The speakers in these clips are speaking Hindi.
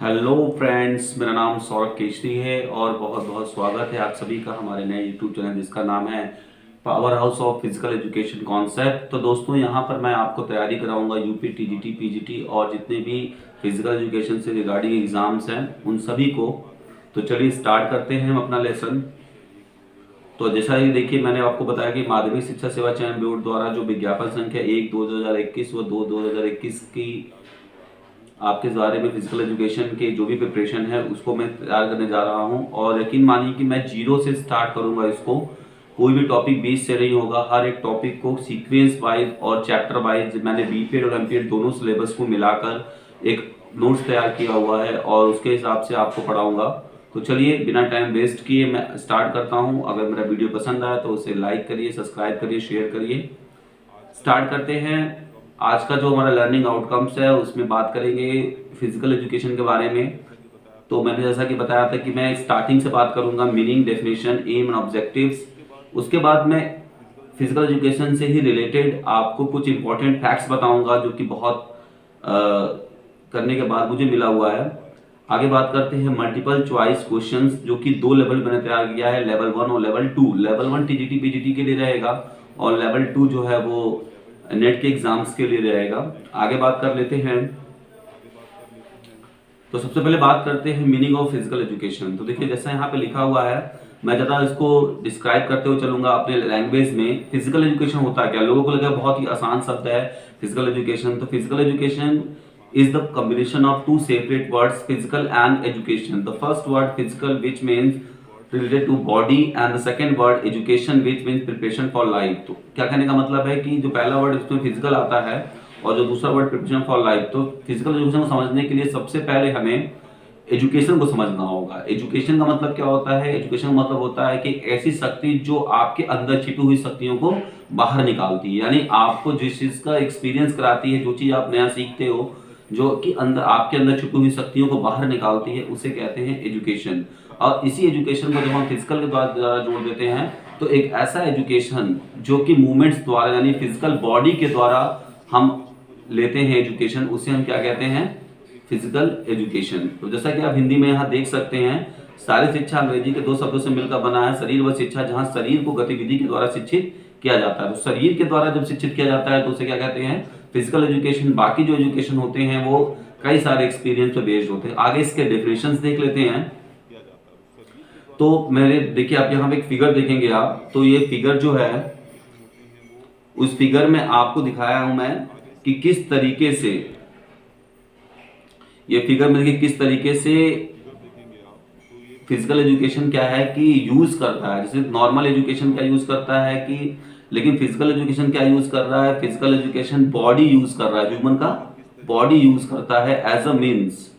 हेलो फ्रेंड्स, मेरा नाम सौरभ केशरी है और बहुत बहुत स्वागत है आप सभी का हमारे नए यूट्यूब चैनल जिसका नाम है power house of physical education concept. तो दोस्तों, यहाँ पर मैं आपको तैयारी कराऊंगा यूपी, टीजीटी, पीजीटी और जितने भी फिजिकल एजुकेशन से रिगार्डिंग एग्जाम्स हैं उन सभी को। तो चलिए स्टार्ट करते हैं हम अपना लेसन। तो जैसा कि देखिए, मैंने आपको बताया कि माध्यमिक शिक्षा सेवा चयन बोर्ड द्वारा जो विज्ञापन संख्या 1/2021 व 2/2021 की आपके इस बारे में फिजिकल एजुकेशन के जो भी प्रिपरेशन है उसको मैं तैयार करने जा रहा हूं। और यकीन मानिए कि मैं जीरो से स्टार्ट करूंगा इसको। कोई भी टॉपिक बीच से नहीं होगा, हर एक टॉपिक को सीक्वेंस वाइज और चैप्टर वाइज मैंने बीपीएड और एमपीएड दोनों सिलेबस को मिलाकर एक नोट्स तैयार किया हुआ है और उसके हिसाब से आपको पढ़ाऊंगा। तो चलिए बिना टाइम वेस्ट किए मैं स्टार्ट करता हूं। अगर मेरा वीडियो पसंद आया तो उसे लाइक करिए, सब्सक्राइब करिए, शेयर करिए। स्टार्ट करते हैं। आज का जो हमारा लर्निंग आउटकम्स है उसमें बात करेंगे फिजिकल एजुकेशन के बारे में। तो मैंने जैसा कि बताया था कि मैं स्टार्टिंग से बात करूंगा meaning, definition, aim and objectives. उसके बाद मैं फिजिकल एजुकेशन से ही रिलेटेड आपको कुछ इंपॉर्टेंट फैक्ट्स बताऊंगा जो कि बहुत करने के बाद मुझे मिला हुआ है। आगे बात करते हैं मल्टीपल चॉइस क्वेश्चंस, जो कि 2 लेवल मैंने तैयार किया है, लेवल 1 और लेवल 2। लेवल 1 टीजीटी पीजीटी के लिए रहेगा और लेवल 2 जो है वो नेट के एग्जाम्स के लिए रहेगा। आगे बात कर लेते हैं। तो सबसे पहले बात करते हैं मीनिंग ऑफ फिजिकल एजुकेशन। तो देखिए, जैसा यहाँ पे लिखा हुआ है, मैं ज़्यादा इसको डिस्क्राइब करते हुए चलूंगा अपने लैंग्वेज में। फिजिकल एजुकेशन होता है क्या? लोगों को लगा बहुत ही आसान शब्द है फिजिकल एजुकेशन। तो physical education is the combination of two separate words, physical and education. The first word physical, which means related to body, and the second word education, which means preparation for life. तो क्या कहने का मतलब है कि जो पहला वर्ड इसमें फिजिकल आता है और जो दूसरा वर्ड प्रिपरेशन फॉर लाइफ। तो फिजिकल एजुकेशन को समझने के लिए सबसे पहले हमें एजुकेशन को समझना होगा। एजुकेशन का मतलब क्या होता है? एजुकेशन का मतलब होता है कि ऐसी शक्ति जो आपके अंदर छिपी हुई शक्तियों को बाहर निकालती है, यानी आपको जिस चीज का एक्सपीरियंस कराती है, जो चीज आप नया सीखते हो, जो कि अंदर आपके अंदर छुपी हुई शक्तियों को बाहर निकालती है, उसे कहते हैं एजुकेशन। और इसी एजुकेशन को जब हम फिजिकल के द्वारा जोड़ देते हैं तो एक ऐसा एजुकेशन जो कि मूवमेंट्स द्वारा यानी फिजिकल बॉडी के द्वारा हम लेते हैं एजुकेशन, उसे हम क्या कहते हैं? Physical education. तो जैसा कि आप हिंदी में यहाँ देख सकते हैं, सारी शिक्षा अंग्रेजी के 2 शब्दों से मिलकर बना है, शरीर व शिक्षा, जहाँ शरीर को गतिविधि के द्वारा शिक्षित किया जाता है। तो शरीर के द्वारा जब शिक्षित किया जाता है तो उसे क्या कहते हैं? Physical education. बाकी जो एजुकेशन होते हैं वो कई सारे एक्सपीरियंस पे बेस्ड होते हैं। आगे इसके डेफिनेशंस देख लेते हैं। तो मेरे देखिए, आप यहाँ पे एक फिगर देखेंगे आप, तो ये फिगर जो है उस फिगर में आपको दिखाया हूं मैं कि किस तरीके से ये फिगर में देखिए किस तरीके से फिजिकल एजुकेशन क्या है कि यूज करता है। जैसे नॉर्मल एजुकेशन क्या यूज करता है कि, लेकिन फिजिकल एजुकेशन क्या यूज कर रहा है? फिजिकल एजुकेशन बॉडी यूज कर रहा है, ह्यूमन का बॉडी यूज करता है एज अ मीन्स।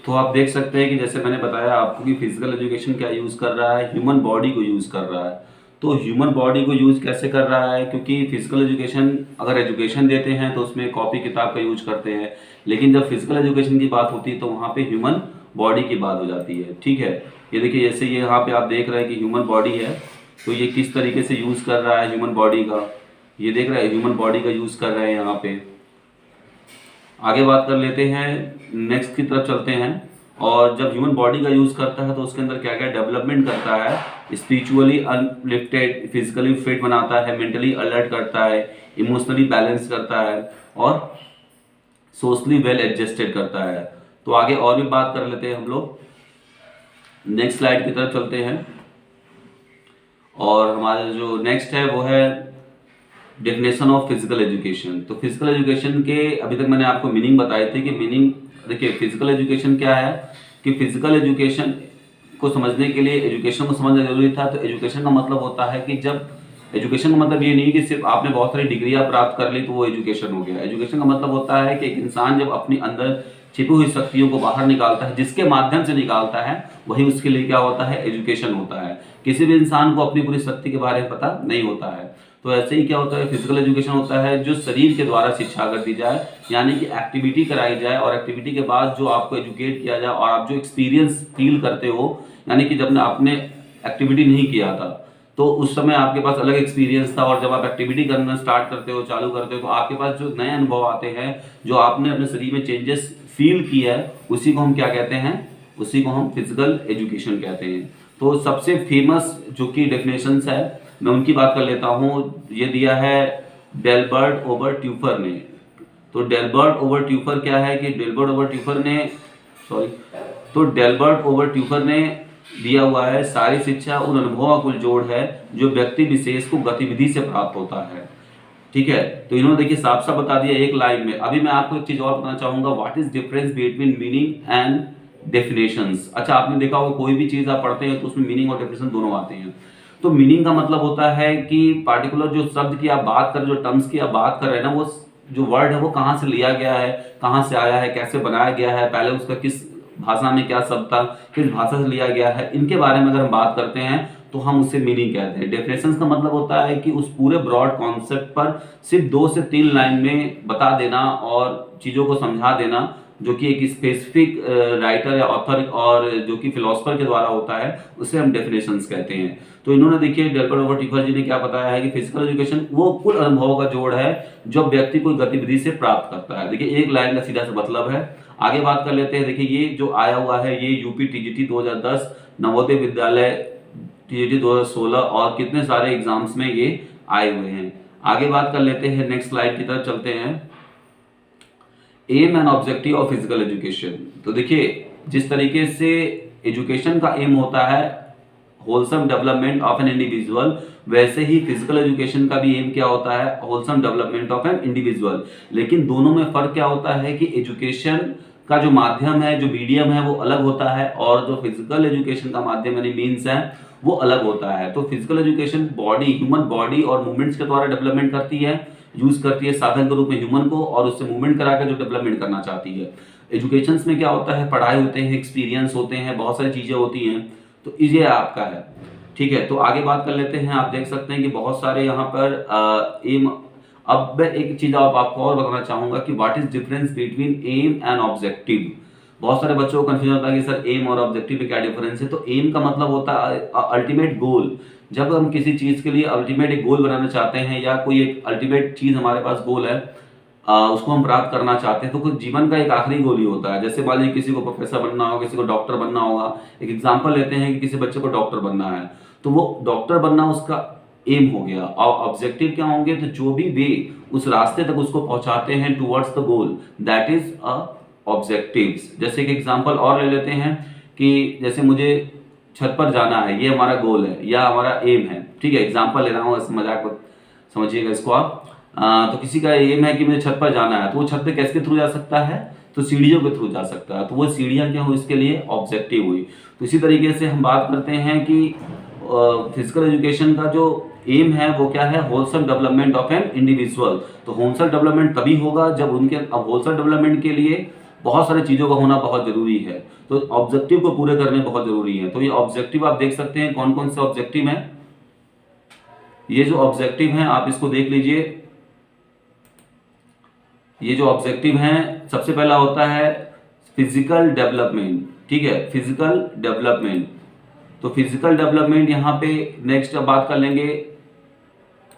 तो आप देख सकते हैं कि जैसे मैंने बताया आपको कि फिजिकल एजुकेशन क्या यूज कर रहा है? ह्यूमन बॉडी को यूज कर रहा है। तो ह्यूमन बॉडी को यूज कैसे कर रहा है? क्योंकि फिजिकल एजुकेशन अगर एजुकेशन देते हैं तो उसमें कॉपी किताब का यूज करते हैं, लेकिन जब फिजिकल एजुकेशन की बात होती है तो वहाँ पे ह्यूमन बॉडी की बात हो जाती है। ठीक है, ये देखिए जैसे ये यहाँ पे आप देख रहे हैं कि ह्यूमन बॉडी है, तो ये किस तरीके से यूज कर रहा है ह्यूमन बॉडी का, ये देख रहे हैं ह्यूमन बॉडी का यूज कर रहे हैं यहाँ पे। आगे बात कर लेते हैं, नेक्स्ट की तरफ चलते हैं। और जब ह्यूमन बॉडी का यूज करता है तो उसके अंदर क्या क्या डेवलपमेंट करता है? स्पिरिचुअली अनलिफ्टेड, फिजिकली फिट बनाता है, मेंटली अलर्ट करता है, इमोशनली बैलेंस करता है और सोशली वेल एडजस्टेड करता है। तो आगे और भी बात कर लेते हैं हम लोग। नेक्स्ट स्लाइड की तरफ चलते हैं और हमारा जो नेक्स्ट है वो है डेफिनेशन ऑफ फिजिकल एजुकेशन। तो फिजिकल एजुकेशन के अभी तक मैंने आपको मीनिंग बताए थे कि मीनिंग देखिए फिजिकल एजुकेशन क्या है कि फिजिकल एजुकेशन को समझने के लिए एजुकेशन को समझना जरूरी था। तो एजुकेशन का मतलब होता है कि जब एजुकेशन का मतलब ये नहीं कि सिर्फ आपने बहुत सारी डिग्रियां प्राप्त कर ली तो वो एजुकेशन हो गया। एजुकेशन का मतलब होता है कि एक इंसान जब अपनी अंदर छिपी हुई शक्तियों को बाहर निकालता है, जिसके माध्यम से निकालता है, वही उसके लिए क्या होता है? एजुकेशन होता है। किसी भी इंसान को अपनी पूरी शक्ति के बारे में पता नहीं होता है। तो ऐसे ही क्या होता है? फिजिकल एजुकेशन होता है जो शरीर के द्वारा शिक्षा कर दी जाए, यानी कि एक्टिविटी कराई जाए और एक्टिविटी के बाद जो आपको एजुकेट किया जाए और आप जो एक्सपीरियंस फील करते हो, यानी कि जब आपने एक्टिविटी नहीं किया था, तो उस समय आपके पास अलग एक्सपीरियंस था, और जब आप एक्टिविटी करना स्टार्ट करते हो, चालू करते हो, तो आपके पास जो नए अनुभव आते हैं, जो आपने अपने शरीर में चेंजेस फील किया है, उसी को हम क्या कहते हैं, उसी को हम फिजिकल एजुकेशन कहते हैं। तो सबसे फेमस जो कि डेफिनेशंस है, मैं उनकी बात कर लेता हूँ। ये दिया है डेलबर्ट ओवर ट्यूफर ने। तो डेलबर्ट ओवर ट्यूफर क्या है कि डेलबर्ट ओवर ट्यूफर ने तो डेलबर्ट ओवर ट्यूफर ने दिया हुआ है, सारी शिक्षा उन अनुभवों का कुल जोड़ है जो व्यक्ति विशेष को गतिविधि से प्राप्त होता है। ठीक है, तो इन्होंने देखिए साफ साफ बता दिया एक लाइन में। अभी मैं आपको एक चीज और बताना चाहूंगा, what is difference between meaning and definitions. अच्छा, आपने देखा होगा कोई भी चीज आप पढ़ते हैं तो उसमें मीनिंग और डेफिनेशन दोनों आते हैं। तो मीनिंग का मतलब होता है कि पार्टिकुलर जो शब्द की आप बात कर रहे, जो टर्म्स की आप बात कर रहे हैं ना, वो जो वर्ड है वो कहाँ से लिया गया है, कहाँ से आया है, कैसे बनाया गया है, पहले उसका किस भाषा में क्या शब्द था, किस भाषा से लिया गया है, इनके बारे में अगर हम बात करते हैं तो हम उससे मीनिंग कहते हैं। डेफिनेशंस का मतलब होता है कि उस पूरे ब्रॉड कॉन्सेप्ट पर सिर्फ 2 से 3 लाइन में बता देना और चीजों को समझा देना, जो कि एक स्पेसिफिक राइटर या ऑथर और जो कि फिलोसफर के द्वारा होता है, उसे हम डेफिनेशंस कहते हैं। तो इन्होंने देखिए डेलबर्ट ओवर ट्यूफर जी ने क्या बताया है कि फिजिकल एजुकेशन वो कुल अनुभवों का जोड़ है जो व्यक्ति कोई गतिविधि से प्राप्त करता है। देखिए एक लाइन का सीधा सा मतलब है। आगे बात कर लेते हैं। देखिए ये जो आया हुआ है, ये UP TGT 2010, Navodaya Vidyalaya TGT 2016 और कितने सारे एग्जाम्स में ये आए हुए हैं। आगे बात कर लेते हैं, नेक्स्ट स्लाइड की तरफ चलते हैं। Aim and objective of physical education. तो देखिए जिस तरीके से एजुकेशन का एम होता है wholesome development of an individual, वैसे ही फिजिकल एजुकेशन का भी एम क्या होता है, wholesome development of an individual. लेकिन दोनों में फर्क क्या होता है कि एजुकेशन का जो माध्यम है, जो मीडियम है, वो अलग होता है, और जो फिजिकल एजुकेशन का माध्यम यानी मीन्स है वो अलग होता है। तो physical education body, human body और मूवमेंट्स के द्वारा डेवलपमेंट करती है, यूज करती है साधन के रूप में ह्यूमन को, और उससे मूवमेंट कराकर जो डेवलपमेंट करना चाहती है। एजुकेशन में क्या होता है, पढ़ाई होते हैं, एक्सपीरियंस होते हैं, बहुत सारी चीजें होती हैं। तो ये आपका है। ठीक है, तो आगे बात कर लेते हैं। आप देख सकते हैं कि बहुत सारे यहाँ पर एम। अब मैं एक चीज आपको और बताना चाहूंगा कि what is difference between aim and objective. बहुत सारे बच्चों को कंफ्यूजन होता है कि सर एम और ऑब्जेक्टिव में क्या डिफरेंस है। तो एम का मतलब होता है अल्टीमेट गोल। जब हम किसी चीज के लिए अल्टीमेट एक गोल बनाना चाहते हैं, या कोई एक अल्टीमेट चीज हमारे पास गोल है, उसको हम प्राप्त करना चाहते हैं, तो कुछ जीवन का एक आखिरी गोल ही होता है। जैसे मान लीजिए किसी को प्रोफेसर बनना होगा, किसी को डॉक्टर बनना होगा। एक एग्जांपल लेते हैं कि किसी बच्चे को डॉक्टर बनना है, तो वो डॉक्टर बनना उसका एम हो गया। और ऑब्जेक्टिव क्या होंगे, तो जो भी वे उस रास्ते तक उसको पहुंचाते हैं towards the goal, that is a objectives. जैसे एक एग्जांपल और ले लेते हैं कि जैसे मुझे छत पर जाना है, ये हमारा गोल है या हमारा एम है। ठीक है, एग्जांपल ले रहा हूँ, मजाक समझिएगा इसको आप। तो किसी का एम है कि मुझे छत पर जाना है, तो वो छत पे कैसे थ्रू जा सकता है, तो सीढ़ियों के थ्रू जा सकता है। तो वो सीढ़ियां क्या हुई, इसके लिए ऑब्जेक्टिव हुई। तो इसी तरीके से हम बात करते हैं कि फिजिकल एजुकेशन का जो एम है वो क्या है, wholesome development of an individual. तो होलसम डेवलपमेंट तभी होगा जब उनके, अब होलसम डेवलपमेंट के लिए बहुत सारी चीजों का होना बहुत जरूरी है, तो ऑब्जेक्टिव को पूरे करने बहुत जरूरी है। तो ये ऑब्जेक्टिव आप देख सकते हैं कौन कौन से ऑब्जेक्टिव हैं। ये जो ऑब्जेक्टिव हैं आप इसको देख लीजिए। ये जो ऑब्जेक्टिव हैं, सबसे पहला होता है फिजिकल डेवलपमेंट। ठीक है, फिजिकल डेवलपमेंट। तो फिजिकल डेवलपमेंट यहाँ पे नेक्स्ट अब बात कर लेंगे।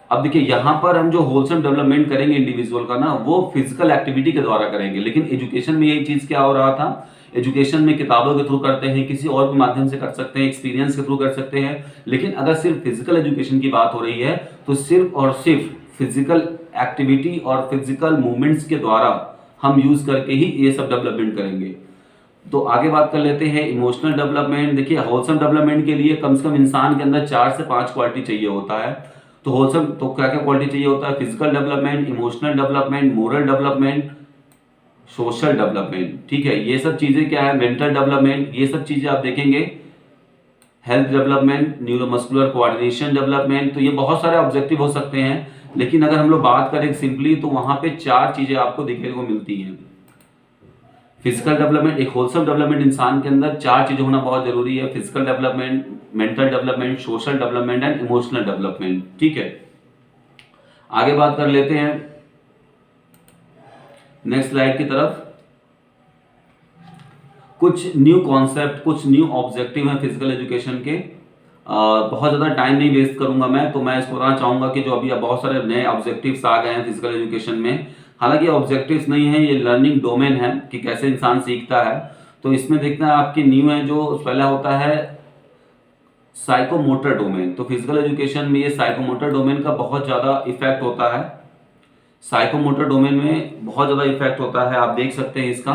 अब देखिए यहाँ पर हम जो होलसम डेवलपमेंट करेंगे इंडिविजुअल का ना, वो फिजिकल एक्टिविटी के द्वारा करेंगे। लेकिन एजुकेशन में यही चीज क्या हो रहा था, एजुकेशन में किताबों के थ्रू करते हैं, किसी और भी माध्यम से कर सकते हैं, एक्सपीरियंस के थ्रू कर सकते हैं। लेकिन अगर सिर्फ फिजिकल एजुकेशन की बात हो रही है, तो सिर्फ और सिर्फ फिजिकल एक्टिविटी और फिजिकल मूवमेंट्स के द्वारा हम यूज करके ही ये सब डेवलपमेंट करेंगे। तो आगे बात कर लेते हैं इमोशनल डेवलपमेंट। देखिए होलसम डेवलपमेंट के लिए कम से कम इंसान के अंदर 4 से 5 क्वालिटी चाहिए होता है। तो होलसम तो क्या क्या क्वालिटी चाहिए होता है, physical development, emotional development, moral development, social development. ठीक है, ये सब चीजें क्या है, मेंटल डेवलपमेंट, ये सब चीजें आप देखेंगे, health development, neuromuscular coordination development. तो ये बहुत सारे ऑब्जेक्टिव हो सकते हैं, लेकिन अगर हम लोग बात करें सिंपली तो वहां पे 4 चीजें आपको देखने को मिलती हैं। फिजिकल डेवलपमेंट, एक होलसम डेवलपमेंट इंसान के अंदर 4 चीजें होना बहुत जरूरी है, physical development, mental development, social development and emotional development. ठीक है, आगे बात कर लेते हैं नेक्स्ट स्लाइड की तरफ। कुछ न्यू कॉन्सेप्ट, कुछ न्यू ऑब्जेक्टिव हैं फिजिकल एजुकेशन के। बहुत ज़्यादा टाइम नहीं वेस्ट करूंगा मैं, तो मैं इसको बताना चाहूंगा कि जो अभी बहुत सारे नए ऑब्जेक्टिव्स आ गए हैं फिजिकल एजुकेशन में। हालांकि ऑब्जेक्टिव्स नहीं है, ये लर्निंग डोमेन है कि कैसे इंसान सीखता है। तो इसमें देखना है आपकी न्यू है, जो पहला होता है साइकोमोटर डोमेन। तो फिजिकल एजुकेशन में ये साइकोमोटर डोमेन का बहुत ज़्यादा इफेक्ट होता है। साइकोमोटर डोमेन में बहुत ज़्यादा इफेक्ट होता है, आप देख सकते हैं इसका।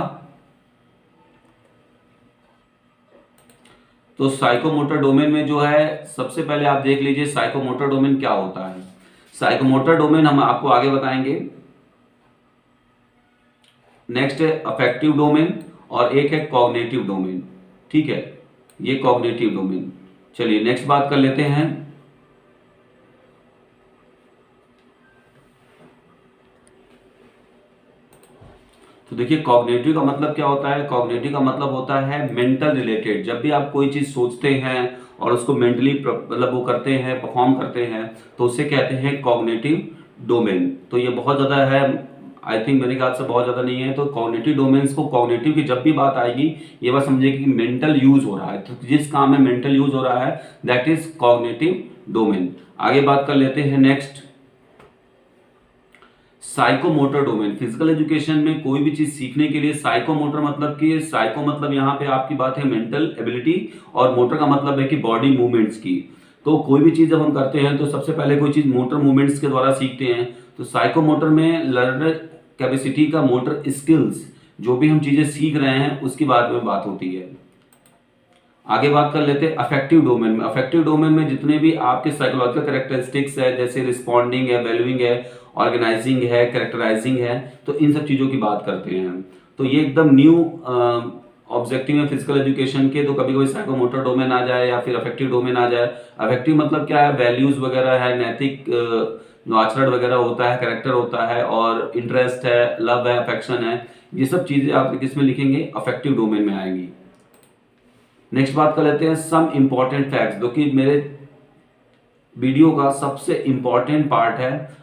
तो साइकोमोटर डोमेन में जो है, सबसे पहले आप देख लीजिए साइकोमोटर डोमेन क्या होता है। साइकोमोटर डोमेन हम आपको आगे बताएंगे। नेक्स्ट है अफेक्टिव डोमेन और एक है कॉग्निटिव डोमेन। ठीक है, ये कॉग्निटिव डोमेन। चलिए नेक्स्ट बात कर लेते हैं। तो देखिए कॉग्निटिव का मतलब क्या होता है। कॉग्निटिव का मतलब होता है मेंटल रिलेटेड। जब भी आप कोई चीज सोचते हैं और उसको मेंटली मतलब वो करते हैं, परफॉर्म करते हैं, तो उसे कहते हैं कॉग्निटिव डोमेन। तो ये बहुत ज्यादा है, आई थिंक मेरे ख्याल से बहुत ज्यादा नहीं है। तो कॉग्निटिव डोमेन्स को, कॉग्निटिव की जब भी बात आएगी, ये बात समझिए कि मेंटल यूज हो रहा है, तो जिस काम में मेंटल यूज हो रहा है दैट इज कॉग्निटिव डोमेन। आगे बात कर लेते हैं next psychomotor domain. Physical education में कोई भी चीज सीखने के लिए साइकोमोटर मतलब कि साइको मतलब यहाँ पे आपकी बात है मेंटल एबिलिटी, और मोटर का मतलब है कि बॉडी मूवमेंट्स की। तो कोई भी चीज जब हम करते हैं तो सबसे पहले कोई चीज मोटर मूवमेंट्स के द्वारा सीखते हैं। तो साइकोमोटर में लर्नर कैपेसिटी का मोटर स्किल्स, जो भी हम चीजें सीख रहे हैं उसकी बात में बात होती है। आगे बात कर लेते हैं अफेक्टिव डोमेन में। अफेक्टिव डोमेन में जितने भी आपके साइकोलॉजिकल कैरेक्टरिस्टिक्स है, जैसे रिस्पॉन्डिंग है, वैल्यूइंग है, ऑर्गेनाइजिंग है, कैरेक्टराइजिंग है, तो इन सब चीजों की बात करते हैं। तो ये एकदम न्यू ऑब्जेक्टिव है फिजिकल एजुकेशन के। तो कभी कभी साइकोमोटर डोमेन आ जाए या फिर अफेक्टिव डोमेन आ जाए। अफेक्टिव मतलब क्या है, वैल्यूज वगैरह है, नैतिक जो आचरण वगैरह होता है, कैरेक्टर होता है, और इंटरेस्ट है, लव है, अफेक्शन है, ये सब चीजें आप किसमें लिखेंगे, अफेक्टिव डोमेन में आएंगी। नेक्स्ट बात कर लेते हैं सम इंपॉर्टेंट फैक्ट्स, जो कि मेरे वीडियो का सबसे इंपॉर्टेंट पार्ट है,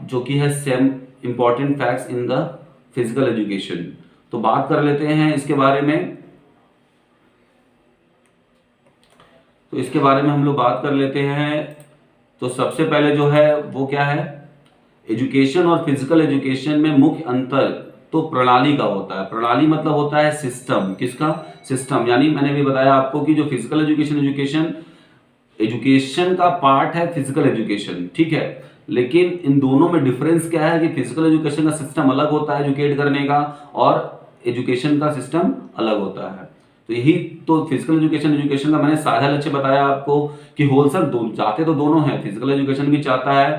जो कि है some important facts in the physical education. तो बात कर लेते हैं इसके बारे में। तो इसके बारे में हम लोग बात कर लेते हैं। तो सबसे पहले जो है वो क्या है, एजुकेशन और फिजिकल एजुकेशन में मुख्य अंतर तो प्रणाली का होता है। प्रणाली मतलब होता है सिस्टम। किसका, सिस्टम। यानी मैंने भी बताया आपको कि जो फिजिकल एजुकेशन का पार्ट है फिजिकल एजुकेशन, ठीक है। लेकिन इन दोनों में डिफरेंस क्या है कि फिजिकल एजुकेशन का सिस्टम अलग होता है एजुकेट करने का, और एजुकेशन का सिस्टम अलग होता है। तो यही तो फिजिकल एजुकेशन का मैंने साझा लक्ष्य बताया आपको कि होलसेल चाहते तो दोनों हैं। फिजिकल एजुकेशन भी चाहता है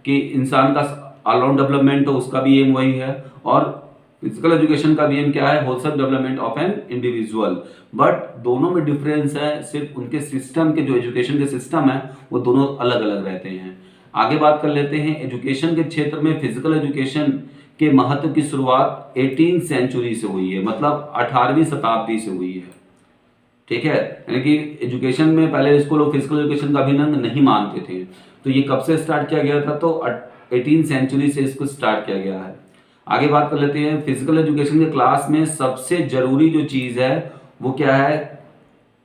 कि इंसान का ऑलराउंड डेवलपमेंट हो, उसका भी एम वही है, और फिजिकल एजुकेशन का भी एम क्या है, wholesale development of an individual. But दोनों में डिफरेंस है, सिर्फ उनके सिस्टम के, जो एजुकेशन के सिस्टम है वो दोनों अलग अलग रहते हैं। आगे बात कर लेते हैं एजुकेशन के क्षेत्र में फिजिकल एजुकेशन के महत्व की शुरुआत 18वीं सेंचुरी से हुई है, मतलब 18वीं शताब्दी से हुई है, ठीक है। यानी कि एजुकेशन में पहले इसको लोग फिजिकल एजुकेशन का अभिन्न नहीं मानते थे। तो ये कब से स्टार्ट किया गया था, तो 18वीं सेंचुरी से इसको स्टार्ट किया गया है। आगे बात कर लेते हैं फिजिकल एजुकेशन के क्लास में सबसे जरूरी जो चीज है वो क्या है।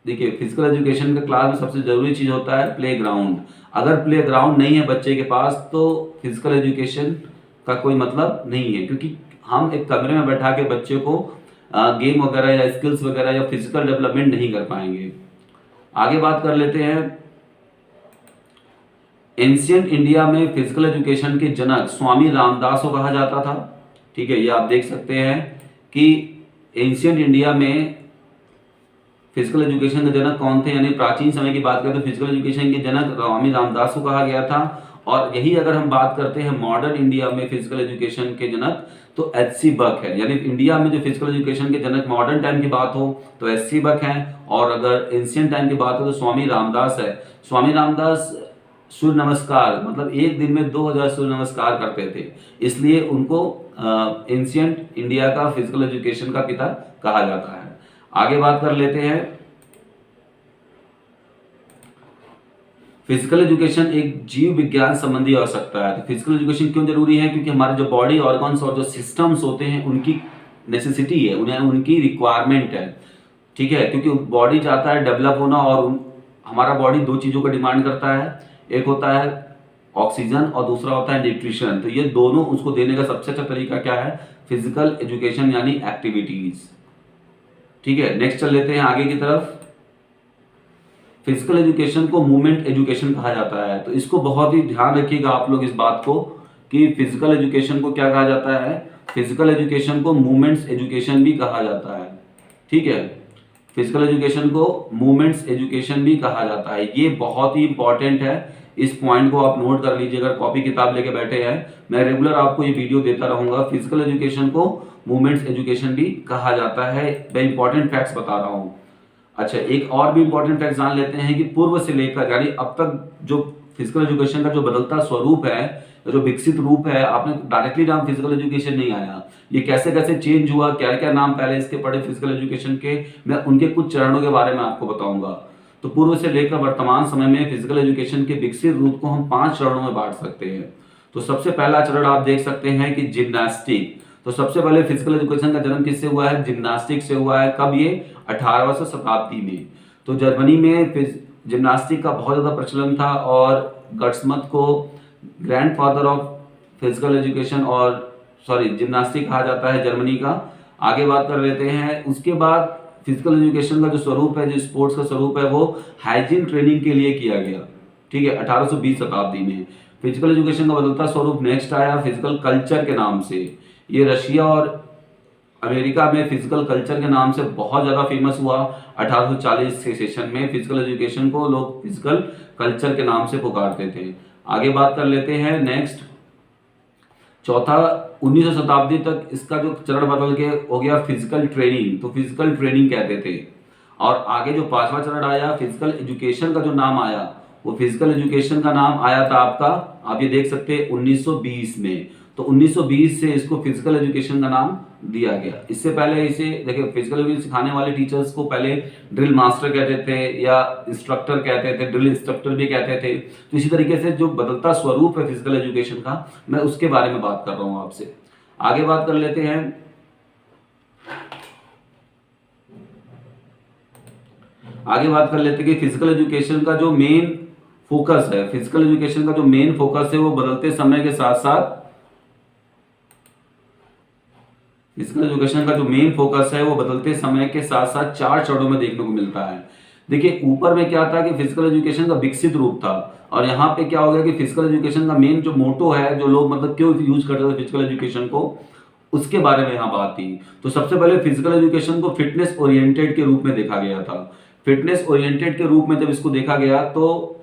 देखिए फिजिकल एजुकेशन के क्लास में सबसे जरूरी चीज होता है प्लेग्राउंड। अगर प्लेग्राउंड नहीं है बच्चे के पास तो फिजिकल एजुकेशन का कोई मतलब नहीं है, क्योंकि हम एक कमरे में बैठा के बच्चे को गेम वगैरह या स्किल्स वगैरह या फिजिकल डेवलपमेंट नहीं कर पाएंगे। आगे बात कर लेते हैं एंशियंट इंडिया में फिजिकल एजुकेशन के जनक स्वामी रामदास को कहा जाता था, ठीक है। ये आप देख सकते हैं कि एंशियंट इंडिया में फिजिकल एजुकेशन के जनक कौन थे, यानी प्राचीन समय की बात करें तो फिजिकल एजुकेशन के जनक स्वामी रामदास को कहा गया था। और यही अगर हम बात करते हैं मॉडर्न इंडिया में फिजिकल एजुकेशन के जनक, तो एच.सी. बक है। यानी इंडिया में जो फिजिकल एजुकेशन के जनक मॉडर्न टाइम की बात हो तो एच.सी. बक है, और अगर एंशियंट टाइम की बात हो तो स्वामी रामदास है। स्वामी रामदास सूर्य नमस्कार, मतलब एक दिन में 2000 सूर्य नमस्कार करते थे, इसलिए उनको एंशियंट इंडिया का फिजिकल एजुकेशन का पिता कहा जाता है। आगे बात कर लेते हैं फिजिकल एजुकेशन एक जीव विज्ञान संबंधी आवश्यकता है। तो फिजिकल एजुकेशन क्यों जरूरी है, क्योंकि हमारे जो बॉडी ऑर्गन्स और जो सिस्टम्स होते हैं उनकी नेसेसिटी है, उन्हें उनकी रिक्वायरमेंट है, ठीक है। क्योंकि बॉडी चाहता है डेवलप होना और हमारा बॉडी दो चीजों का डिमांड करता है, एक होता है ऑक्सीजन और दूसरा होता है न्यूट्रिशन। तो ये दोनों उसको देने का सबसे अच्छा तरीका क्या है? फिजिकल एजुकेशन यानी एक्टिविटीज। ठीक है, नेक्स्ट चल लेते हैं आगे की तरफ। फिजिकल एजुकेशन को मूवमेंट एजुकेशन कहा जाता है। तो इसको बहुत ही ध्यान रखिएगा आप लोग इस बात को कि फिजिकल एजुकेशन को क्या कहा जाता है? फिजिकल एजुकेशन को मूवमेंट्स एजुकेशन भी कहा जाता है। ठीक है, फिजिकल एजुकेशन को मूवमेंट्स एजुकेशन भी कहा जाता है। ये बहुत ही इंपॉर्टेंट है, इस पॉइंट को आप नोट कर लीजिए। अगर कॉपी किताब लेके बैठे हैं, मैं रेगुलर आपको ये वीडियो देता रहूंगा। फिजिकल एजुकेशन को मूवमेंट्स एजुकेशन भी कहा जाता है। मैं इंपॉर्टेंट फैक्ट्स बता रहा हूँ। अच्छा, एक और भी इंपॉर्टेंट फैक्ट जान लेते हैं कि पूर्व से लेकर यानी अब तक जो फिजिकल एजुकेशन का जो बदलता स्वरूप है, जो विकसित रूप है, आपने डायरेक्टली नाम फिजिकल एजुकेशन नहीं आया। ये कैसे कैसे चेंज हुआ, क्या क्या नाम पहले इसके पड़े फिजिकल एजुकेशन के, मैं उनके कुछ चरणों के बारे में आपको बताऊंगा। तो पूर्व से लेकर वर्तमान समय में फिजिकल एजुकेशन के विकसित रूप को हम 5 चरणों में बांट सकते हैं। तो सबसे पहला चरण आप देख सकते हैं कि जिम्नास्टिक। तो सबसे पहले फिजिकल एजुकेशन का जन्म किससे हुआ है? जिम्नास्टिक से हुआ है। कब? ये 18वीं शताब्दी में। तो जर्मनी में जिम्नास्टिक का बहुत ज्यादा प्रचलन था और गट्समथ को ग्रैंडफादर ऑफ फिजिकल एजुकेशन और जिम्नास्टिक कहा जाता है जर्मनी का। आगे बात कर लेते हैं। उसके बाद फिजिकल एजुकेशन का जो स्वरूप है, जो स्पोर्ट्स का स्वरूप है, वो हाइजीन ट्रेनिंग के लिए किया गया। ठीक है, 1820 शताब्दी में। फिजिकल एजुकेशन का बदलता स्वरूप नेक्स्ट आया फिजिकल कल्चर के नाम से। ये रशिया और अमेरिका में फिजिकल कल्चर के नाम से बहुत ज्यादा फेमस हुआ। 1840 के सेशन में फिजिकल एजुकेशन को लोग फिजिकल कल्चर के नाम से पुकारते थे। आगे बात कर लेते हैं नेक्स्ट। चौथा, 19वीं शताब्दी तक इसका जो चरण बदल के हो गया फिजिकल ट्रेनिंग। तो फिजिकल ट्रेनिंग कहते थे। और आगे जो 5वां चरण आया फिजिकल एजुकेशन का जो नाम आया, वो फिजिकल एजुकेशन का नाम आया था आपका, आप ये देख सकते हैं 1920 में। तो 1920 से इसको फिजिकल एजुकेशन का नाम दिया गया। इससे पहले इसे देखिए, फिजिकल एजुकेशन सिखाने वाले टीचर्स को पहले ड्रिल मास्टर कहते थे या इंस्ट्रक्टर कहते थे, ड्रिल इंस्ट्रक्टर भी कहते थे। तो इसी तरीके से जो बदलता स्वरूप है फिजिकल एजुकेशन का, मैं उसके बारे में बात कर रहा हूं आपसे। आगे बात कर लेते हैं। आगे बात कर लेते हैं कि फिजिकल एजुकेशन का जो मेन फोकस है, फिजिकल एजुकेशन का जो मेन फोकस है, वो बदलते समय के साथ साथ फिजिकल एजुकेशन का जो मेन फोकस है वो बदलते समय के साथ साथ 4 चरणों में देखने को मिलता है। देखिए, ऊपर में क्या था कि फिजिकल एजुकेशन का विकसित रूप था, और यहाँ पे क्या हो गया कि फिजिकल एजुकेशन का मेन जो मोटो है, जो लोग मतलब क्यों यूज करते थे फिजिकल एजुकेशन को, उसके बारे में यहाँ बात थी। तो सबसे पहले फिजिकल एजुकेशन को फिटनेस ओरिएंटेड के रूप में देखा गया था। फिटनेस ओरिएंटेड के रूप में जब इसको देखा गया, तो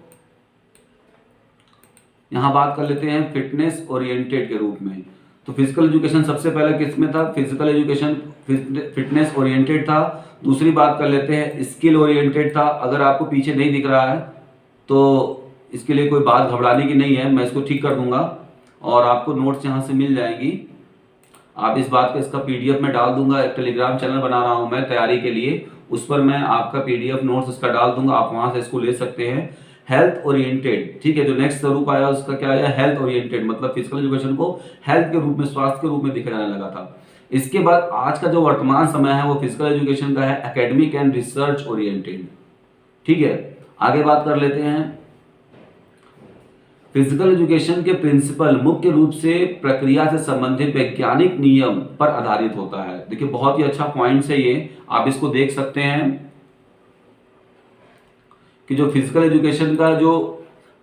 यहां बात कर लेते हैं फिटनेस ओरिएंटेड के रूप में। तो फिजिकल एजुकेशन सबसे पहले किस में था? फिजिकल एजुकेशन फिटनेस ओरिएंटेड था। दूसरी बात कर लेते हैं स्किल ओरिएंटेड था। अगर आपको पीछे नहीं दिख रहा है तो इसके लिए कोई बात घबराने की नहीं है, मैं इसको ठीक कर दूंगा और आपको नोट्स यहाँ से मिल जाएंगी। आप इस बात का, इसका पीडीएफ में डाल दूंगा। एक टेलीग्राम चैनल बना रहा हूं मैं तैयारी के लिए, उस पर मैं आपका पीडीएफ नोट्स इसका डाल दूंगा, आप वहां से इसको ले सकते हैं। हेल्थ ओरिएंटेड, ठीक है, जो नेक्स्ट स्वरूप आया उसका क्या आया? हेल्थ ओरिएंटेड, मतलब फिजिकल एजुकेशन को हेल्थ के रूप में, स्वास्थ्य के रूप में देखा जाने लगा था। इसके बाद आज का जो वर्तमान समय है वो फिजिकल एजुकेशन का है एकेडमिक एंड रिसर्च ओरिएंटेड। ठीक है, आगे बात कर लेते हैं। फिजिकल एजुकेशन के प्रिंसिपल मुख्य रूप से प्रक्रिया से संबंधित वैज्ञानिक नियम पर आधारित होता है। देखिए, बहुत ही अच्छा पॉइंट है ये, आप इसको देख सकते हैं कि जो फिजिकल एजुकेशन का जो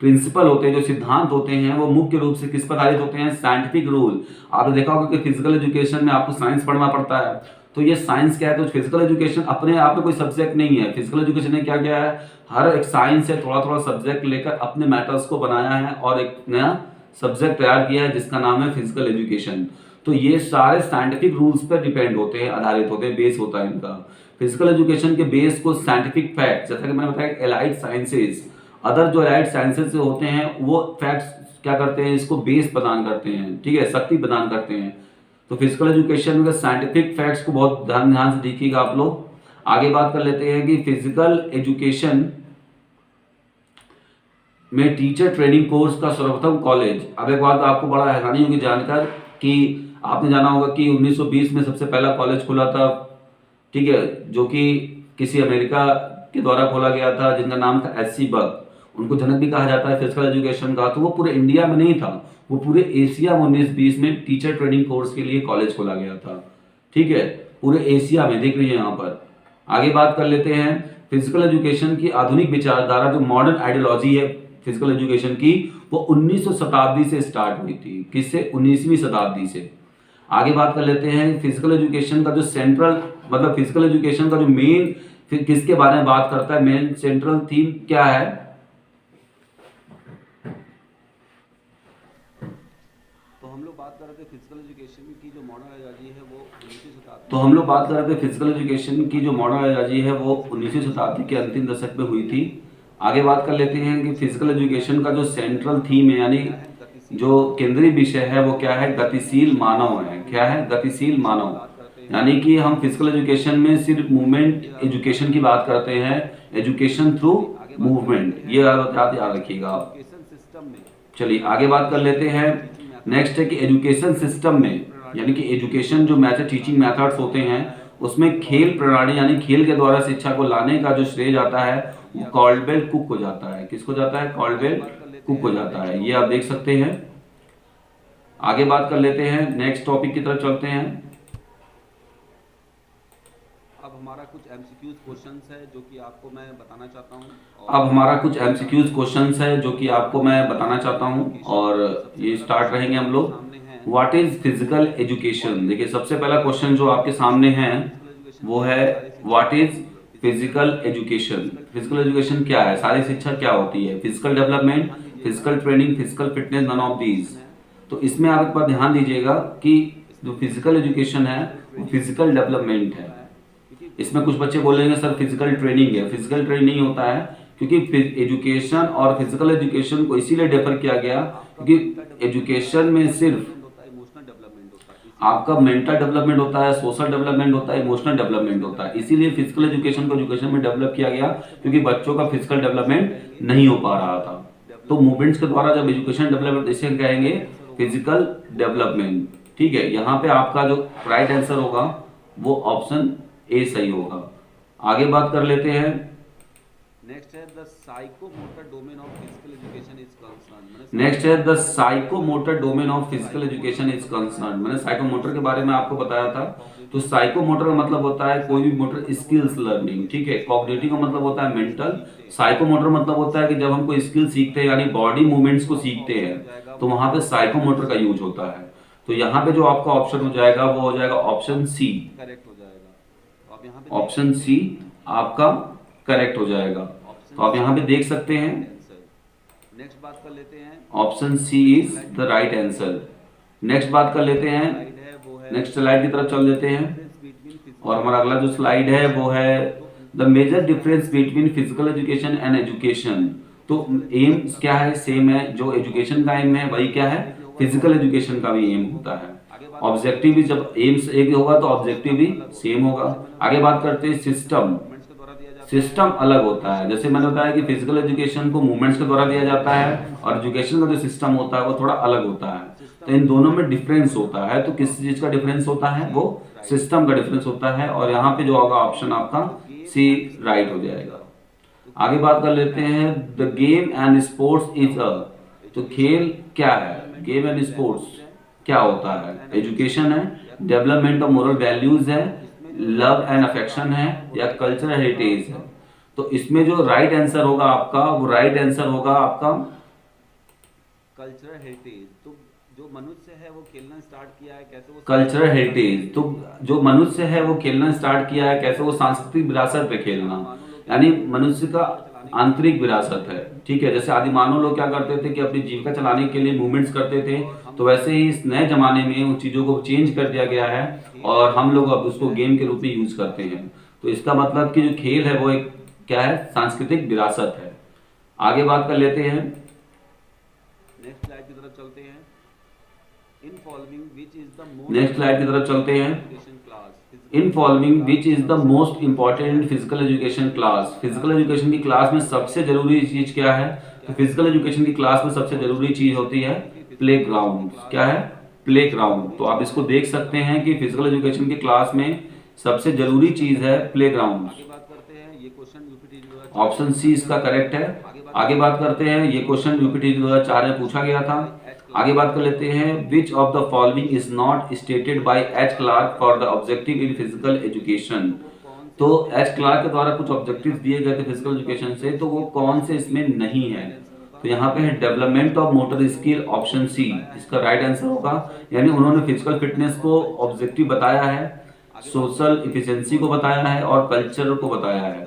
प्रिंसिपल होते हैं, जो सिद्धांत होते हैं, वो मुख्य रूप से किस पर आधारित होते हैं? Scientific rule. आपने देखा होगा कि फिजिकल एजुकेशन में आपको साइंस पढ़ना पड़ता है, तो ये साइंस क्या है? तो फिजिकल एजुकेशन अपने आप में कोई सब्जेक्ट नहीं है। फिजिकल एजुकेशन ने क्या किया है? हर एक साइंस से थोड़ा थोड़ा सब्जेक्ट लेकर अपने मैटर्स को बनाया है और एक नया सब्जेक्ट तैयार किया है जिसका नाम है फिजिकल एजुकेशन। तो ये सारे साइंटिफिक रूल्स पर डिपेंड होते हैं, आधारित होते हैं, बेस होता है इनका। फिजिकल एजुकेशन के बेस को साइंटिफिक फैक्ट्स, जैसा कि मैंने बताया, एलाइड साइंसेज, अदर जो एलाइड साइंसेज होते हैं वो फैक्ट्स क्या करते हैं? इसको बेस प्रदान करते हैं, ठीक है, शक्ति प्रदान करते हैं। तो फिजिकल एजुकेशन में साइंटिफिक फैक्ट्स को बहुत ध्यान से देखिएगा आप लोग। आगे बात कर लेते हैं कि फिजिकल एजुकेशन में टीचर ट्रेनिंग कोर्स का सर्वप्रथम कॉलेज। अब एक बात आपको बड़ा हैरानी होगी जानकर कि आपने जाना होगा कि 1920 में सबसे पहला कॉलेज खुला था, ठीक है, जो कि किसी अमेरिका के द्वारा खोला गया था, जिनका नाम था एससी बग। उनको जनक भी कहा जाता है फिजिकल एजुकेशन का। तो वो पूरे इंडिया में नहीं था, वो पूरे एशिया में 1920 में टीचर ट्रेनिंग कोर्स के लिए कॉलेज खोला गया था। ठीक है, पूरे एशिया में, देख लीजिए यहाँ पर। आगे बात कर लेते हैं फिजिकल एजुकेशन की आधुनिक विचारधारा, जो मॉडर्न आइडियोलॉजी है फिजिकल एजुकेशन की, वो 19वीं शताब्दी से स्टार्ट हुई थी। किससे? 19वीं शताब्दी से। आगे बात कर लेते हैं फिजिकल एजुकेशन का जो सेंट्रल, मतलब फिजिकल एजुकेशन का जो मेन, फिर किसके बारे में बात करता है, मेन सेंट्रल थीम क्या है? तो हम लोग बात कर रहे थे फिजिकल एजुकेशन की जो मॉडर्न आइडियोलॉजी है वो 19वीं शताब्दी, तो हम लोग बात कर रहे थे फिजिकल एजुकेशन की जो मॉडर्न आइडियोलॉजी है वो 19वीं शताब्दी के अंतिम दशक में हुई थी। आगे बात कर लेते हैं कि फिजिकल एजुकेशन का जो सेंट्रल थीम है, यानी जो केंद्रीय विषय है वो क्या है? गतिशील मानव है। क्या है? गतिशील मानव। यानी कि हम फिजिकल एजुकेशन में सिर्फ मूवमेंट एजुकेशन की बात करते हैं, एजुकेशन थ्रू मूवमेंट, ये याद रखिएगा। चलिए आगे बात कर लेते हैं। नेक्स्ट है कि एजुकेशन सिस्टम में, यानी कि एजुकेशन जो मैथड, टीचिंग मेथड्स होते हैं, उसमें खेल प्रणाली यानी खेल के द्वारा शिक्षा को लाने का जो श्रेय जाता है वो कॉल्डवेल कुक को जाता है। किसको जाता है? कॉल्डवेल कुक को जाता है। ये आप देख सकते हैं। आगे बात कर लेते हैं, नेक्स्ट टॉपिक की तरफ चलते हैं। अब हमारा कुछ एमसीक्यूज क्वेश्चंस है जो कि आपको मैं बताना चाहता हूं और ये स्टार्ट रहेंगे हम लोग। What is physical education? देखिए सबसे पहला क्वेश्चन जो आपके सामने है वो है what is physical education. Physical education क्या है? शारीरिक शिक्षा क्या होती है? Physical development, physical training, physical fitness, none of these. तो इसमें आप एक बार ध्यान दीजिएगा कि जो फिजिकल एजुकेशन है वो फिजिकल डेवलपमेंट है। इसमें कुछ बच्चे बोलेंगे सर फिजिकल ट्रेनिंग है। फिजिकल ट्रेनिंग नहीं होता है, क्योंकि एजुकेशन और फिजिकल एजुकेशन को इसीलिए डिफर किया गया क्योंकि एजुकेशन में सिर्फ आपका मेंटल डेवलपमेंट होता है, सोशल डेवलपमेंट होता है, इमोशनल डेवलपमेंट होता है। इसीलिए फिजिकल एजुकेशन को एजुकेशन में डेवलप किया गया, क्योंकि बच्चों का फिजिकल डेवलपमेंट नहीं हो पा रहा था। तो मूवमेंट्स के द्वारा जब एजुकेशन डेवलपमेंट, इसे कहेंगे फिजिकल डेवलपमेंट। ठीक है, यहाँ पे आपका जो राइट आंसर होगा वो ऑप्शन ए सही होगा। आगे बात कर लेते हैं। नेक्स्ट है the psychomotor domain of physical education is concern. Next है the psychomotor domain of physical education is concern. मैंने साइकोमोटर के बारे में आपको बताया था। तो साइकोमोटर का मतलब होता है कोई भी मोटर स्किल्स लर्निंग। ठीक है, कॉग्निटिव का मतलब होता है मेंटल, साइकोमोटर मतलब होता है कि जब हम कोई स्किल सीखते हैं यानी बॉडी मूवमेंट्स को सीखते हैं तो वहां पे साइकोमोटर का यूज होता है। तो यहाँ पे जो आपका ऑप्शन हो जाएगा वो हो जाएगा ऑप्शन सी। करेक्ट हो जाएगा, ऑप्शन सी आपका करेक्ट हो जाएगा। तो आप यहाँ पे देख सकते हैं। नेक्स्ट बात कर लेते हैं, option C is the right answer. Next बात कर लेते हैं, नेक्स्ट स्लाइड की तरफ चल देते हैं। और हमारा अगला जो स्लाइड है वो है the major difference between physical education and education. तो एम क्या है? सेम है। जो एजुकेशन का एम है वही क्या है? फिजिकल एजुकेशन का भी एम होता है। ऑब्जेक्टिव भी, जब एम्स एक होगा तो ऑब्जेक्टिव भी सेम होगा। आगे बात करते हैं सिस्टम। सिस्टम अलग होता है। जैसे मैंने बताया कि फिजिकल एजुकेशन को मूवमेंट्स के द्वारा दिया जाता है और एजुकेशन का जो सिस्टम होता है वो थोड़ा अलग होता है। तो इन दोनों में डिफरेंस होता है। तो किस चीज का डिफरेंस होता है? वो सिस्टम का डिफरेंस होता है। और यहाँ पे जो होगा ऑप्शन आपका सी राइट हो जाएगा। आगे बात कर लेते हैं the game and sports is a. तो खेल क्या है? गेम एंड स्पोर्ट्स क्या होता है? एजुकेशन है, डेवलपमेंट ऑफ मोरल वैल्यूज है, लव एंड अफेक्शन है, या कल्चरल हेरिटेज है। तो इसमें जो राइट आंसर होगा आपका, वो राइट आंसर होगा आपका कल्चरल हेरिटेज। तो जो मनुष्य है वो खेलना स्टार्ट किया है कैसे? वो कल्चरल हेरिटेज। तो जो मनुष्य है वो खेलना स्टार्ट किया है कैसे? वो सांस्कृतिक विरासत पे खेलना, यानी मनुष्य का आंतरिक विरासत है। ठीक है, जैसे आदि मानव लोग क्या करते थे कि अपनी जीविका चलाने के लिए मूवमेंट्स करते थे, तो वैसे ही इस नए जमाने में उन चीजों को चेंज कर दिया गया है और हम लोग अब उसको गेम के रूप में यूज करते हैं। तो इसका मतलब कि जो खेल है वो एक क्या है? सांस्कृतिक विरासत है। आगे बात कर लेते हैं, नेक्स्ट स्लाइड की तरफ चलते हैं। In following which is the most, next slide की तरफ चलते हैं। In following which is the most important physical education class. Physical education की क्लास में सबसे जरूरी चीज क्या है? तो फिजिकल एजुकेशन की क्लास में सबसे जरूरी चीज होती है प्ले ग्राउंड। क्या है? Play ground. तो आप इसको देख सकते हैं कि फिजिकल एजुकेशन की क्लास में सबसे जरूरी चीज है प्ले ग्राउंड। आगे बात करते हैं, ये क्वेश्चन यूपीटीसी ऑप्शन सी इसका करेक्ट है। आगे बात करते हैं, ये क्वेश्चन यूपीटी 2004 में पूछा गया था। आगे बात कर लेते हैं, which of the following is not stated by H Clark for the objective in physical education. तो एच क्लार्क के द्वारा कुछ ऑब्जेक्टिव्स दिए गए थे फिजिकल एजुकेशन से, तो वो कौन से इसमें नहीं है। तो यहाँ पे है development of motor skill, option C इसका राइट आंसर होगा। यानी उन्होंने फिजिकल फिटनेस को ऑब्जेक्टिव बताया है, सोशल इफिशिएंसी को बताया है और कल्चर को बताया है।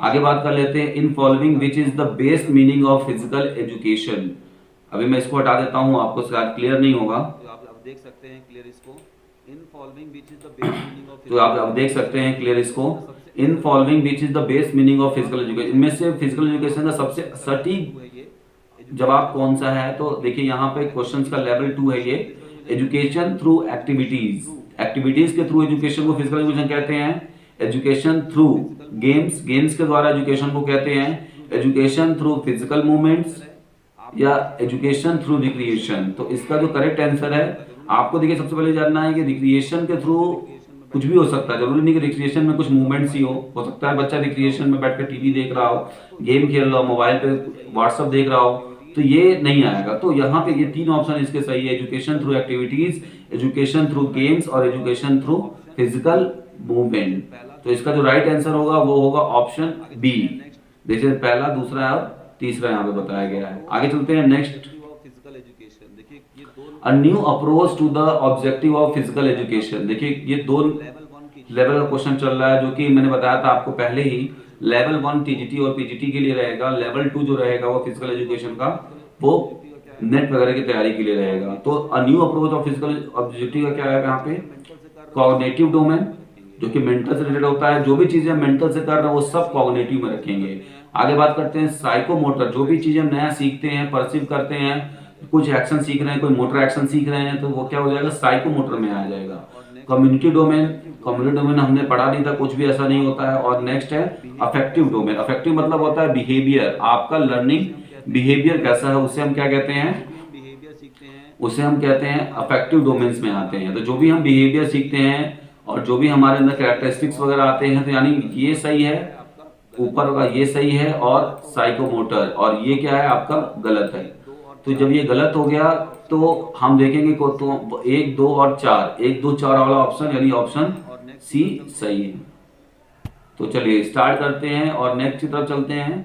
आगे बात कर लेते हैं, in following which is the best meaning of physical education. अभी मैं इसको हटा देता हूँ, आपको शायद क्लियर नहीं होगा। तो आप देख सकते हैं क्लियर इसको, in following which is the best meaning of, तो आप देख सकते हैं क्लियर इसको, in following which is the best meaning of physical education. इनमें से फिजिकल एजुकेशन का सबसे सटीक जवाब कौन सा है। तो देखिए यहाँ पे क्वेश्चंस का लेवल 2 है ये, एजुकेशन थ्रू एक्टिविटीज। एक्टिविटीज के थ्रू एजुकेशन को फिजिकल एजुकेशन कहते हैं। एजुकेशन थ्रू गेम्स, गेम्स के द्वारा एजुकेशन को कहते हैं। एजुकेशन थ्रू फिजिकल मूवमेंट्स या एजुकेशन थ्रू रिक्रिएशन। तो इसका जो करेक्ट आंसर है, आपको देखिए सबसे पहले जानना है कि रिक्रिएशन के थ्रू कुछ भी हो सकता है, जरूरी नहीं कि रिक्रिएशन में कुछ मूवमेंट्स ही हो सकता है बच्चा रिक्रिएशन में बैठकर टीवी देख रहा हो, गेम खेल रहा हो, मोबाइल पे व्हाट्सएप देख रहा हो, तो ये नहीं आएगा। तो यहाँ पे ये 3 ऑप्शन इसके सही है, education through activities, education through games और एजुकेशन थ्रू फिजिकल मूवमेंट। तो इसका जो राइट आंसर होगा वो होगा ऑप्शन बी। देखिए पहला, दूसरा और तीसरा यहाँ पे बताया गया है। आगे चलते हैं next, a new approach to the objective of physical education. देखिए ये 2 लेवल का क्वेश्चन चल रहा है, जो कि मैंने बताया था आपको पहले ही, लेवल 1 टीजीटी और पीजीटी के लिए रहेगा, लेवल 2 जो रहेगा वो फिजिकल एजुकेशन का, वो नेट वगैरह की तैयारी के लिए रहेगा। तो अ new approach of physical objective का क्या है यहाँ पे, कॉग्निटिव डोमेन, जो कि मेंटल से रिलेटेड होता है। जो भी चीजें मेंटल से कर रहे हैं वो सब कॉग्निटिव में रखेंगे। आगे बात करते हैं साइकोमोटर, जो भी चीजें हम नया सीखते हैं, परसीव करते हैं, कुछ एक्शन सीख रहे हैं, कोई मोटर एक्शन सीख रहे हैं, तो वो क्या हो जाएगा, साइकोमोटर में आ जाएगा। कम्युनिटी डोमेन, कम्युनिटी डोमेन हमने पढ़ा नहीं था, कुछ भी ऐसा नहीं होता है। और नेक्स्ट है अफेक्टिव डोमेन। अफेक्टिव मतलब होता है बिहेवियर, आपका लर्निंग बिहेवियर कैसा है, उसे हम क्या कहते हैं, उसे हम कहते हैं अफेक्टिव डोमेन्स में आते हैं। तो जो भी हम बिहेवियर सीखते हैं और जो भी हमारे अंदर कैरेक्टरिस्टिक्स वगैरह आते हैं, तो यानी ये सही है, ऊपर का ये सही है और साइकोमोटर, और ये क्या है आपका गलत है। तो जब ये गलत हो गया तो हम देखेंगे को तो 1, 2 और 4, 1, 2, 4 वाला ऑप्शन यानी ऑप्शन सी सही है। तो चलिए स्टार्ट करते हैं और नेक्स्ट की तरफ चलते हैं।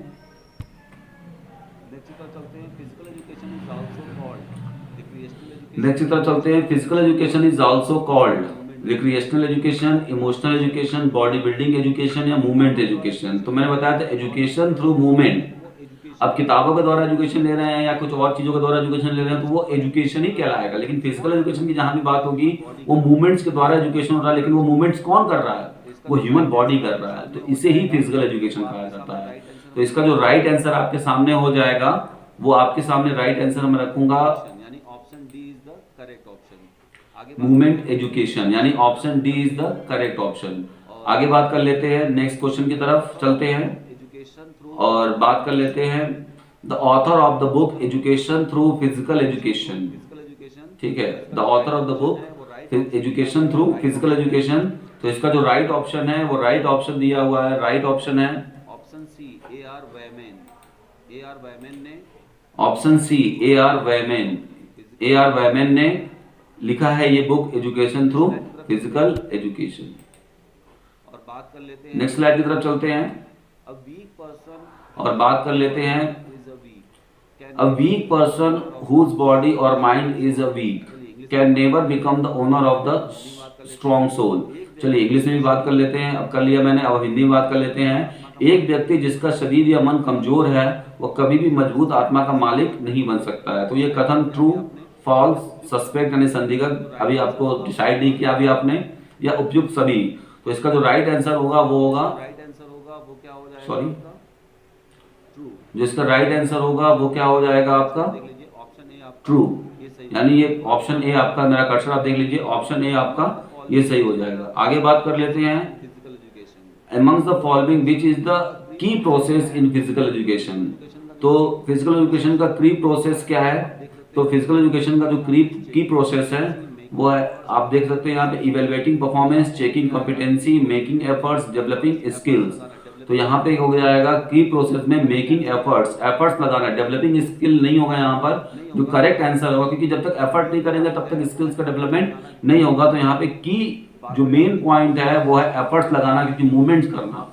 नेक्स्ट की तरफ चलते हैं, physical education is also called recreational education, emotional education, body building education या मूवमेंट एजुकेशन। तो मैंने बताया था एजुकेशन थ्रू मूवमेंट। अब किताबों के द्वारा एजुकेशन ले रहे हैं या कुछ और चीजों के द्वारा एजुकेशन ले रहे हैं तो वो एजुकेशन ही कहलाएगा। लेकिन फिजिकल एजुकेशन की जहां भी बात होगी वो मूवमेंट्स के द्वारा एजुकेशन हो रहा है, लेकिन वो मूवमेंट्स कौन कर रहा है, वो ह्यूमन बॉडी कर रहा है। तो इसे ही फिजिकल एजुकेशन कहा जाता है। तो इसका जो राइट आंसर आपके सामने हो जाएगा, वो आपके सामने राइट आंसर मैं रखूंगा, मूवमेंट एजुकेशन, यानी option D is the correct option. आगे बात कर लेते हैं, नेक्स्ट क्वेश्चन की तरफ चलते हैं और बात कर लेते हैं the author of the book education through physical education. ठीक है, the author of the book education through physical education. तो इसका जो राइट ऑप्शन है वो राइट ऑप्शन दिया हुआ है, राइट ऑप्शन है ऑप्शन सी ए.आर. वैमन। ए.आर. वैमन ने, ऑप्शन सी ए.आर. वैमन, ए.आर. वैमन ने लिखा है ये book education through physical education. और बात कर लेते हैं, नेक्स्ट स्लाइड की तरफ चलते हैं और बात कर लेते हैं, a weak person whose body और mind is a weak can never become the owner of the strong soul. चलिए इंग्लिश में भी बात कर लेते हैं, अब कर लिया मैंने, अब हिंदी में बात कर लेते हैं। एक व्यक्ति जिसका शरीर या मन कमजोर है वो कभी भी मजबूत आत्मा का मालिक नहीं बन सकता है। तो ये कथन ट्रू, फॉल्स, सस्पेक्ट यानी संदिग्ध, अभी आपको डिसाइड नहीं किया अभी आपने, या उपयुक्त सभी। तो इसका जो राइट आंसर होगा वो होगा, वो क्या हो जाएगा, सॉरी, जिसका राइट आंसर होगा वो क्या हो जाएगा आपका, ट्रू, यानी ये ऑप्शन ए आपका, मेरा कर्सर आप देख लीजिए, ऑप्शन ए आपका ये सही हो जाएगा। आगे बात कर लेते हैं, amongst the following which is the key process in physical education। तो फिजिकल एजुकेशन का की प्रोसेस क्या है, तो फिजिकल एजुकेशन का जो की प्रोसेस है वो है, आप देख सकते हैं यहाँ पे, evaluating performance, checking competency, making efforts, developing skills. तो यहाँ पे हो जाएगा की प्रोसेस में मेकिंग एफर्ट्स लगाना, डेवलपिंग स्किल नहीं होगा यहाँ पर, जो करेक्ट आंसर होगा, क्योंकि जब तक एफर्ट नहीं करेंगे तब तक स्किल्स का डेवलपमेंट नहीं होगा। तो यहाँ पे की जो मेन पॉइंट है वो है एफर्ट्स लगाना, क्योंकि मूवमेंट्स करना।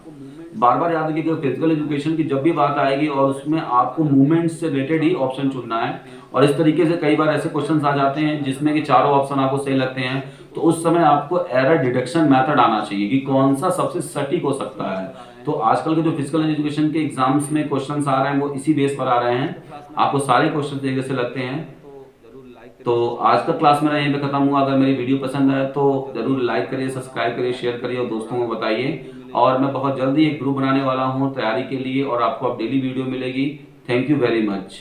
बार बार याद रखिए कि फिजिकल एजुकेशन की जब भी बात आएगी और उसमें आपको मूवमेंट से रिलेटेड ही ऑप्शन चुनना है। और इस तरीके से कई बार ऐसे क्वेश्चंस आ जाते हैं जिसमें कि चारों ऑप्शन आपको सही लगते हैं, तो उस समय आपको एरर डिटेक्शन मेथड आना चाहिए कि कौन सा सबसे सटीक हो सकता है। तो आजकल के जो फिजिकल एजुकेशन के एग्जाम्स में क्वेश्चंस आ रहे हैं वो इसी बेस पर आ रहे हैं, आपको सारे क्वेश्चन एक जैसे लगते हैं। तो आज का क्लास मेरा यहीं पे खत्म हुआ। अगर मेरी वीडियो पसंद आए तो जरूर लाइक करिए, सब्सक्राइब करिए, शेयर करिए और दोस्तों को बताइए। और मैं बहुत जल्दी एक ग्रुप बनाने वाला हूँ तैयारी के लिए और आपको अब डेली वीडियो मिलेगी। Thank you very much.